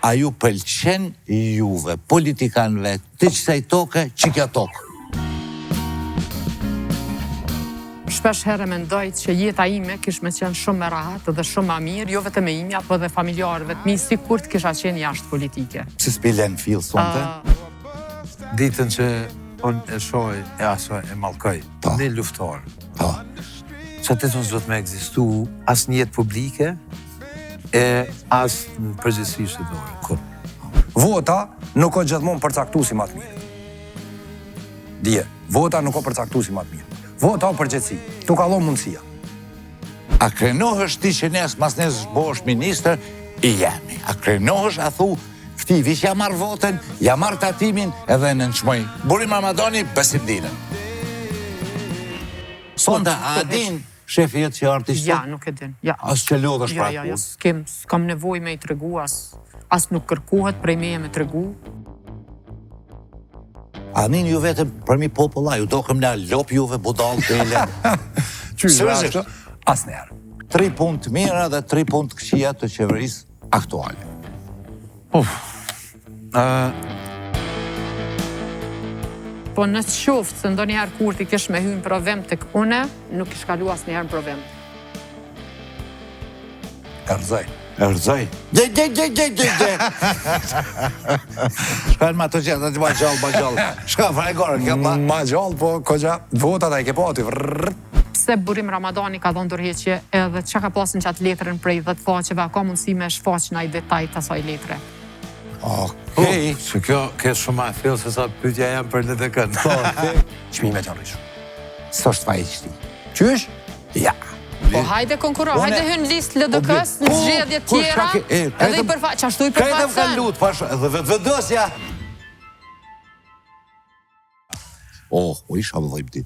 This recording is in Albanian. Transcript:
A ju pëlqen juve, politikanëve, të qësaj toke, që kjo tokë? Shpesh herë mendoj që jeta ime kish me qenë shumë me rahat dhe shumë ma mirë, jo vetëm me imja, po dhe familjarëve të mi, si kur të kisha qenë jashtë politike. Si s'pilen fillë sonte? Ditën që unë e shoj e aso e malkoj, ne luftarë. Që të të nëzot me egzistu as një jetë publike e as në përgjithësi shtetore. Vota nuk o gjithmonë përcaktuesi më të mirë. Dje, vota nuk o përcaktuesi më të mirë. Vota o përgjithësi, tu kallon mundësia. A krenohësh ti që nes mas nes bosh minister, i jemi. A krenohësh, a thu, këti vish ja marrë votën, ja marrë tatimin edhe në nëqmoj. Burim Ramadani, besim dinën. Sonda, a din shefi jetë që artishtë? Ja, nuk e din. Ja. As që lodhësh pra Ja, s'kam nevoj me i tregu, as nuk kërkohet prej meje me tregu. A nin ju vetëm për mi populla, ju do këm la lop juve budal të ele. Sërish, as njerë. 3 punë të mira dhe 3 punë të këqija të qeverisë aktuale. Po në qoftë se ndonjëherë kur ti kish me hynë provim të une, nuk ish kalu as njëherë në provim. Erzaj. Erzaj. Dhe. Shka në ma të gjithë, ma gjallë. Shka, fare gore, kjo ma. Ma gjallë, po, kogja, votat a i ke po aty. Pse Burim Ramadani ka dhënë ndërheqje edhe që ka pasin qatë letrën prej 10 faqeve, ka mundësi me shfaq në i detaj të asaj letre. Okej. Që kjo ke shumë a fillë se sa pytja jam për LDK-n. Qmime të rrishë. Së është faj qëti. Qysh? Ja. Po hajde konkuro, hajde hynë listë LDK-s në zgjedhje tjera, edhe i përfaqën, që ashtu i përfaqën. Krejtëm ka lutë, pash, edhe vëdosja. O isha vëdhojmë ti.